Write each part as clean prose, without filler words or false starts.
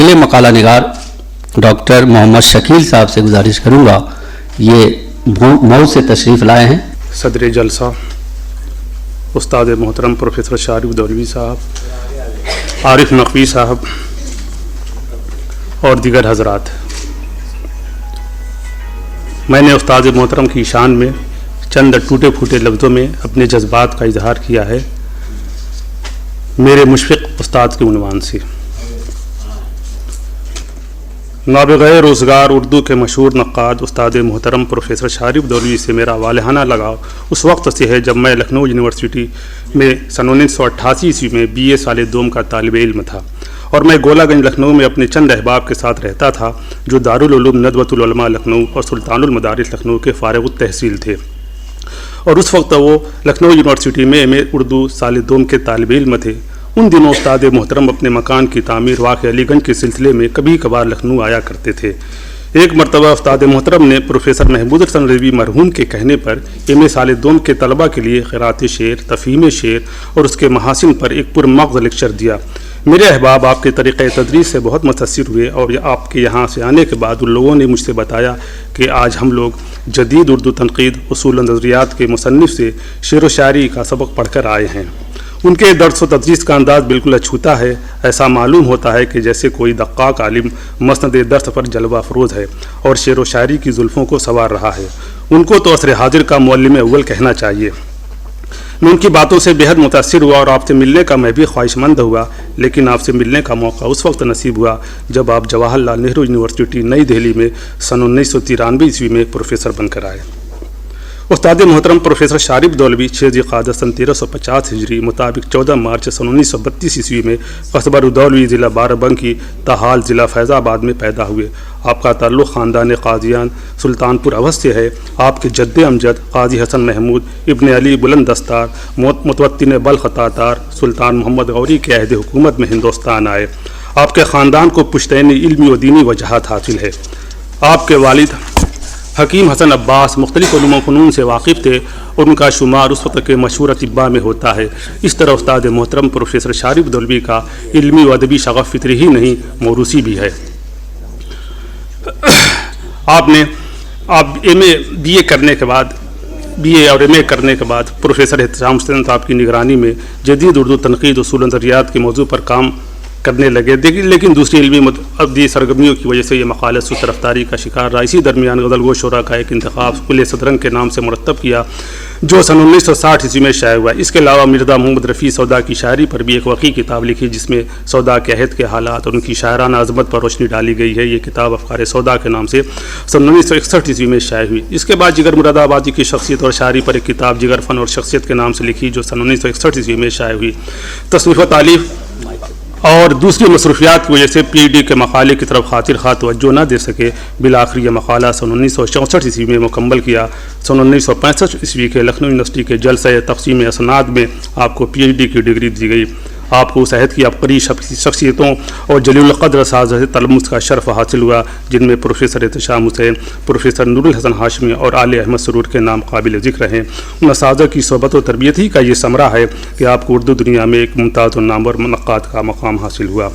اگلے مقالہ نگار ڈاکٹر محمد شکیل صاحب سے گزارش کروں گا، یہ مئو سے تشریف لائے ہیں۔ صدر جلسہ استاد محترم پروفیسر شارف دولوی صاحب، عارف نقوی صاحب اور دیگر حضرات، میں نے استاد محترم کی شان میں چند ٹوٹے پھوٹے لفظوں میں اپنے جذبات کا اظہار کیا ہے میرے مشفق استاد کے عنوان سے۔ نابغہ روزگار اردو کے مشہور نقاد استاد محترم پروفیسر شارف دولوی سے میرا والہانہ لگاؤ اس وقت سے ہے جب میں لکھنؤ یونیورسٹی میں سن 1988 میں BA سال دوم کا طالب علم تھا، اور میں گولہ گنج لکھنؤ میں اپنے چند احباب کے ساتھ رہتا تھا جو دارالعلوم ندوۃ العلماء لکھنؤ اور سلطان المدارس لکھنؤ کے فارغ التحصیل تھے، اور اس وقت وہ لکھنؤ یونیورسٹی میں MA اردو سال دوم کے طالب علم تھے۔ ان دنوں استاد محترم اپنے مکان کی تعمیر واقع علی گنج کے سلسلے میں کبھی کبھار لکھنؤ آیا کرتے تھے۔ ایک مرتبہ استاد محترم نے پروفیسر محمود حسن رضوی مرحوم کے کہنے پر MA سال دوم کے طلبہ کے لیے قراءت شعر، تفہیم شعر اور اس کے محاسن پر ایک پرمغز لیکچر دیا۔ میرے احباب آپ کے طریقہ تدریس سے بہت متاثر ہوئے، اور آپ کے یہاں سے آنے کے بعد ان لوگوں نے مجھ سے بتایا کہ آج ہم لوگ جدید اردو تنقید اصول و نظریات کے مصنف سے شعر و شاعری کا سبق پڑھ کر آئے ہیں۔ ان کے درس و تدریس کا انداز بالکل اچھوتا ہے، ایسا معلوم ہوتا ہے کہ جیسے کوئی دقاق عالم مسند درس پر جلوہ افروز ہے اور شعر و شاعری کی زلفوں کو سنوار رہا ہے۔ ان کو تو عصر حاضر کا معلم اول کہنا چاہیے۔ میں ان کی باتوں سے بہت متاثر ہوا اور آپ سے ملنے کا میں بھی خواہش مند ہوا، لیکن آپ سے ملنے کا موقع اس وقت نصیب ہوا جب آپ جواہر لال نہرو یونیورسٹی نئی دہلی میں سن 1993 میں پروفیسر بن کر آئے۔ استاد محترم پروفیسر شارف دولوی 6 ذی سن 1350 ہجری مطابق 14 مارچ سن 1932 میں قصبہ رودولوی ضلع بارہبنکی تاحال ضلع فیض آباد میں پیدا ہوئے۔ آپ کا تعلق خاندان قاضیان سلطان پور اودھ سے ہے۔ آپ کے جد امجد قاضی حسن محمود ابن علی بلند دستار متوطن بلخ تاتار سلطان محمد غوری کے عہد حکومت میں ہندوستان آئے۔ آپ کے خاندان کو پشتین علمی و دینی وجاہت حاصل ہے۔ آپ کے والد حکیم حسن عباس مختلف علوم و فنون سے واقف تھے، اور ان کا شمار اس وقت کے مشہور اطباء میں ہوتا ہے۔ اس طرح استاد محترم پروفیسر شارف دولوی کا علمی و ادبی شغف فطری ہی نہیں موروثی بھی ہے۔ آپ BA اور MA کرنے کے بعد پروفیسر احتشام حسین صاحب کی نگرانی میں جدید اردو تنقید اصول و نظریات کے موضوع پر کام کرنے لگے، لیکن دوسری علمی ادبی سرگرمیوں کی وجہ سے یہ مقالہ سست رفتاری کا شکار رہا۔ اسی درمیان غزل گو شعراء کا ایک انتخاب کل صدرنگ کے نام سے مرتب کیا جو سن 1960 میں شائع ہوا۔ اس کے علاوہ مرزا محمد رفیع سودا کی شاعری پر بھی ایک وقی کتاب لکھی جس میں سودا کے عہد کے حالات اور ان کی شاعرانہ عظمت پر روشنی ڈالی گئی ہے۔ یہ کتاب افکار سودا کے نام سے سن 1961 میں شائع ہوئی۔ اس کے بعد جگر مراد آبادی کی شخصیت اور شاعری پر ایک کتاب جگر فن اور شخصیت کے نام سے لکھی جو سن 1961 میں شائع ہوئی۔ تصنیف و تالیف اور دوسری مصروفیات کی وجہ سے PhD کے مقالے کی طرف خاطر خواہ توجہ نہ دے سکے۔ بالآخر یہ مقالہ سن 1964 میں مکمل کیا۔ سن 1965 کے لکھنؤ یونیورسٹی کے جلسہ تقسیم اسناد میں آپ کو PhD کی ڈگری دی گئی۔ آپ کو اس عہد کی عبقری شخصیتوں اور جلیل القدر اساتذہ سے تلمس کا شرف حاصل ہوا، جن میں پروفیسر احتشام حسین، پروفیسر نور الحسن ہاشمی اور آل احمد سرور کے نام قابل ذکر ہیں۔ ان اساتذہ کی صحبت و تربیت ہی کا یہ ثمرہ ہے کہ آپ کو اردو دنیا میں ایک ممتاز و نامور منقاد کا مقام حاصل ہوا۔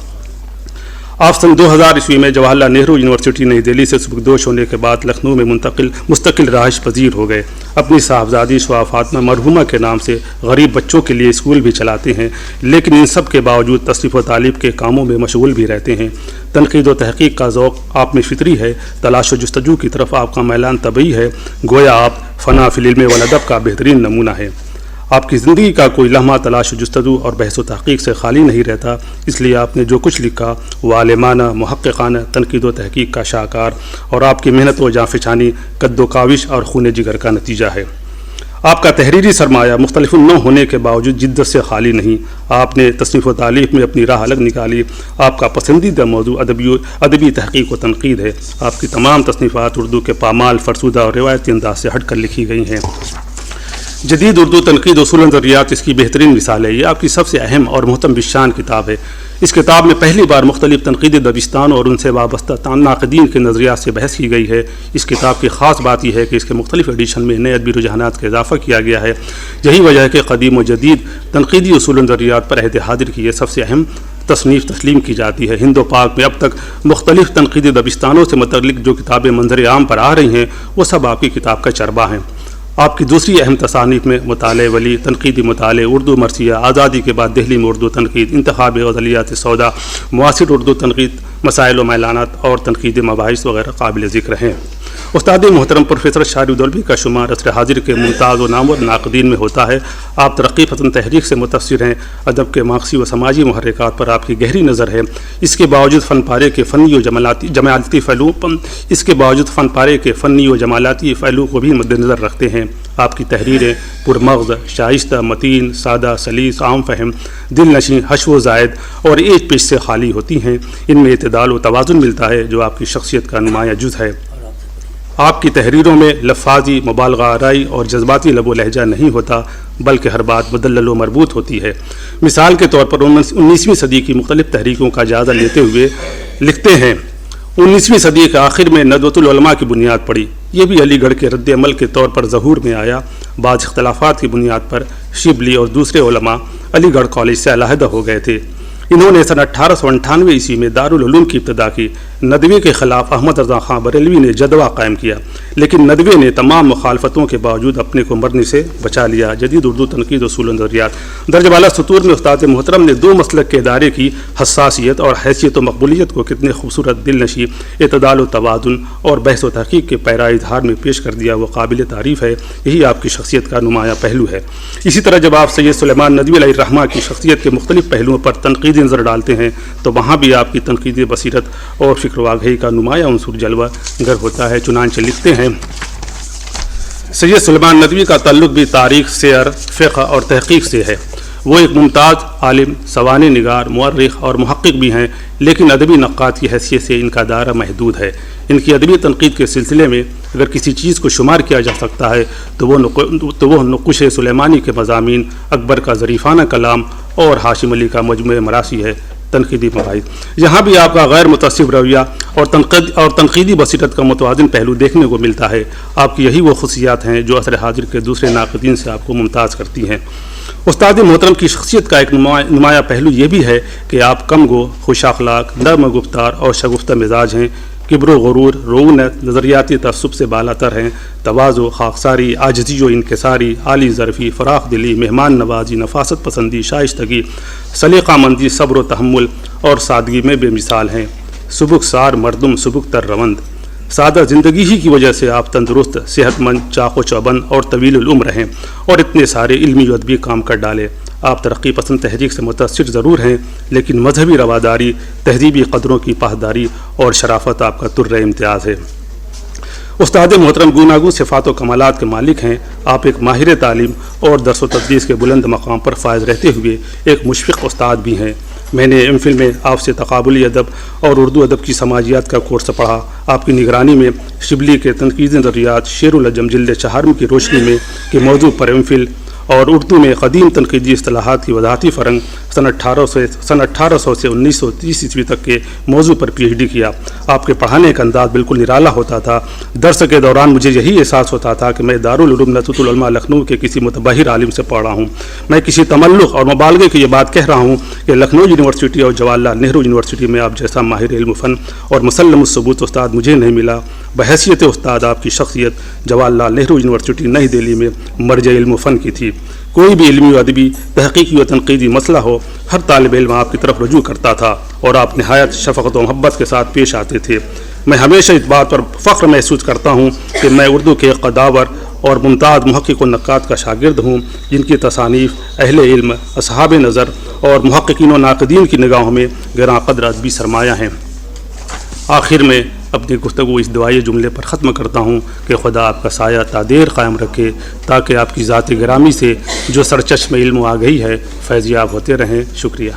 آپ سن 2000 میں جواہر لال نہرو یونیورسٹی نئی دہلی سے سبکدوش ہونے کے بعد لکھنؤ میں مستقل رہائش پذیر ہو گئے۔ اپنی صاحبزادی شعاع فاطمہ مرحومہ کے نام سے غریب بچوں کے لیے اسکول بھی چلاتے ہیں، لیکن ان سب کے باوجود تصنیف و تالیف کے کاموں میں مشغول بھی رہتے ہیں۔ تنقید و تحقیق کا ذوق آپ میں فطری ہے، تلاش و جستجو کی طرف آپ کا میلان طبعی ہے، گویا آپ فنا فی العلم والادب کا بہترین نمونہ ہے۔ آپ کی زندگی کا کوئی لمحہ تلاش و جستجو اور بحث و تحقیق سے خالی نہیں رہتا، اس لیے آپ نے جو کچھ لکھا وہ عالمانہ، محققانہ تنقید و تحقیق کا شاہکار اور آپ کی محنت و جانفشانی، قد و کاوش اور خون جگر کا نتیجہ ہے۔ آپ کا تحریری سرمایہ مختلف نہ ہونے کے باوجود جدت سے خالی نہیں۔ آپ نے تصنیف و تالیف میں اپنی راہ الگ نکالی۔ آپ کا پسندیدہ موضوع ادبی تحقیق و تنقید ہے۔ آپ کی تمام تصنیفات اردو کے پامال، فرسودہ اور روایتی انداز سے ہٹ کر لکھی گئی ہیں۔ جدید اردو تنقید اصول نظریات اس کی بہترین مثال ہے۔ یہ آپ کی سب سے اہم اور محتم بشان کتاب ہے۔ اس کتاب میں پہلی بار مختلف تنقیدی دبستان اور ان سے وابستہ ناقدین کے نظریات سے بحث کی گئی ہے۔ اس کتاب کی خاص بات یہ ہے کہ اس کے مختلف ایڈیشن میں نئے ادبی رجحانات کا اضافہ کیا گیا ہے۔ یہی وجہ ہے کہ قدیم و جدید تنقیدی اصول نظریات پر عہد حاضر کی یہ سب سے اہم تصنیف تسلیم کی جاتی ہے۔ ہند و پاک میں اب تک مختلف تنقیدی دبستانوں سے متعلق جو کتابیں منظر عام پر آ رہی ہیں وہ سب آپ کی کتاب کا چربہ ہیں۔ آپ کی دوسری اہم تصانیف میں مطالعہ ولی، تنقیدی مطالعے، اردو مرثیہ، آزادی کے بعد دہلی میں اردو تنقید، انتخاب غزلیات سودا، معاصر اردو تنقید، مسائل و میلانات اور تنقیدی مباحث وغیرہ قابل ذکر ہیں۔ استاد محترم پروفیسر شارد دولوی کا شمار عصر حاضر کے ممتاز و نامور ناقدین میں ہوتا ہے۔ آپ ترقی پسند تحریک سے متاثر ہیں، ادب کے ماخذی و سماجی محرکات پر آپ کی گہری نظر ہے۔ اس کے باوجود فن پارے کے فنی و جمالاتی پہلو کو بھی مد نظر رکھتے ہیں۔ آپ کی تحریریں پرمغز، شائستہ، متین، سادہ، سلیس، عام فہم، دل نشیں، حشو و زائد اور ایج پیش سے خالی ہوتی ہیں۔ ان میں اعتدال و توازن ملتا ہے جو آپ کی شخصیت کا نمایاں جز ہے۔ آپ کی تحریروں میں لفاظی مبالغہ آرائی اور جذباتی لب و لہجہ نہیں ہوتا، بلکہ ہر بات مدلل و مربوط ہوتی ہے۔ مثال کے طور پر 19ویں صدی کی مختلف تحریکوں کا جائزہ لیتے ہوئے لکھتے ہیں، 19ویں صدی کے آخر میں ندوۃ العلماء کی بنیاد پڑی۔ یہ بھی علی گڑھ کے رد عمل کے طور پر ظہور میں آیا۔ بعض اختلافات کی بنیاد پر شبلی اور دوسرے علماء علی گڑھ کالج سے علیحدہ ہو گئے تھے۔ انہوں نے سن 1898 عیسوی میں دارالعلوم کی ابتدا کی۔ ندوے کے خلاف احمد رضا خان بریلوی نے جدوہ قائم کیا، لیکن ندوے نے تمام مخالفتوں کے باوجود اپنے کو مرنے سے بچا لیا۔ جدید اردو تنقید اصول و نظریات درج بالا سطور میں استاد محترم نے دو مسلک کے ادارے کی حساسیت اور حیثیت و مقبولیت کو کتنے خوبصورت، دل نشیں، اعتدال و توازن اور بحث و تحقیق کے پیرا اظہار میں پیش کر دیا۔ وہ قابل تعریف ہے، یہی آپ کی شخصیت کا نمایاں پہلو ہے۔ اسی طرح جب آپ سید سلیمان ندوی علیہ الرحمہ کی شخصیت کے مختلف پہلوؤں پر تنقیدی نظر ڈالتے ہیں تو وہاں بھی آپ کی تنقیدی بصیرت اور فکر و آگہی کا نمایاں عنصر جلوہ گر ہوتا ہے۔ چنانچہ لکھتے ہیں، سید سلیمان ندوی کا تعلق بھی تاریخ، سیر، فقہ اور تحقیق سے ہے۔ وہ ایک ممتاز عالم، سوانح نگار، مورخ اور محقق بھی ہیں، لیکن ادبی نقاد کی حیثیت سے ان کا دائرہ محدود ہے۔ ان کی ادبی تنقید کے سلسلے میں اگر کسی چیز کو شمار کیا جا سکتا ہے تو وہ نقوش سلیمانی کے مضامین، اکبر کا ظریفانہ کلام اور ہاشم علی کا مجموعہ مراثی ہے۔ تنقیدی مباحث، یہاں بھی آپ کا غیر متعصب رویہ اور تنقیدی بصیرت کا متوازن پہلو دیکھنے کو ملتا ہے۔ آپ کی یہی وہ خصوصیات ہیں جو عصر حاضر کے دوسرے ناقدین سے آپ کو ممتاز کرتی ہیں۔ استاد محترم کی شخصیت کا ایک نمایاں پہلو یہ بھی ہے کہ آپ کم گو، خوش اخلاق، نرم گفتار اور شگفتہ مزاج ہیں۔ کبر و غرور، رعونت، نظریاتی تعصب سے بالا تر ہیں۔ تواضع، خاکساری، عاجزی و انکساری، عالی ظرفی، فراخ دلی، مہمان نوازی، نفاست پسندی، شائستگی، سلیقہ مندی، صبر و تحمل اور سادگی میں بے مثال ہیں۔ سبک سار مردم، سبک تر روند، سادہ زندگی ہی کی وجہ سے آپ تندرست، صحت مند، چاق و چوبند اور طویل العمر ہیں اور اتنے سارے علمی و ادبی کام کر ڈالے۔ آپ ترقی پسند تحریک سے متاثر ضرور ہیں، لیکن مذہبی رواداری، تہذیبی قدروں کی پاسداری اور شرافت آپ کا طر امتیاز ہے۔ استاد محترم گوناگون صفات و کمالات کے مالک ہیں۔ آپ ایک ماہر تعلیم اور درس و تدریس کے بلند مقام پر فائز رہتے ہوئے ایک مشفق استاد بھی ہیں۔ میں نے ایم فل میں آپ سے تقابلی ادب اور اردو ادب کی سماجیات کا کورس پڑھا۔ آپ کی نگرانی میں شبلی کے تنقیدی نظریات، شعر العجم جلد 4 کی روشنی میں کے موضوع پر ایم فل اور اردو میں قدیم تنقیدی اصطلاحات کی وضاحتی فرنگ سن 1800 سے 1930 عیسوی تک کے موضوع پر پی ایچ ڈی کیا۔ آپ کے پڑھانے کا انداز بالکل نرالا ہوتا تھا۔ درس کے دوران مجھے یہی احساس ہوتا تھا کہ میں دارالعلوم ندوۃ العلماء لکھنؤ کے کسی متبحر عالم سے پڑھ رہا ہوں۔ میں کسی تملق اور مبالغے کی یہ بات کہہ رہا ہوں کہ لکھنؤ یونیورسٹی اور جواہر لال نہرو یونیورسٹی میں آپ جیسا ماہر علم و فن اور مسلم الثبوت استاد مجھے نہیں ملا۔ بحیثیت استاد آپ کی شخصیت جواہر لال نہرو یونیورسٹی نئی دہلی میں مرجع علم و فن کی تھی۔ کوئی بھی علمی و ادبی، تحقیقی و تنقیدی مسئلہ ہو، ہر طالب علم آپ کی طرف رجوع کرتا تھا اور آپ نہایت شفقت و محبت کے ساتھ پیش آتے تھے۔ میں ہمیشہ اس بات پر فخر محسوس کرتا ہوں کہ میں اردو کے قداور اور ممتاز محقق و نقاد کا شاگرد ہوں، جن کی تصانیف اہل علم، اصحاب نظر اور محققین و ناقدین کی نگاہوں میں گراں قدر ادبی سرمایہ ہیں۔ آخر میں اپنی گفتگو اس دعائی جملے پر ختم کرتا ہوں کہ خدا آپ کا سایہ تا دیر قائم رکھے، تاکہ آپ کی ذات گرامی سے جو سرچشمہ علم و آگہی ہے فیض یاب ہوتے رہیں۔ شکریہ۔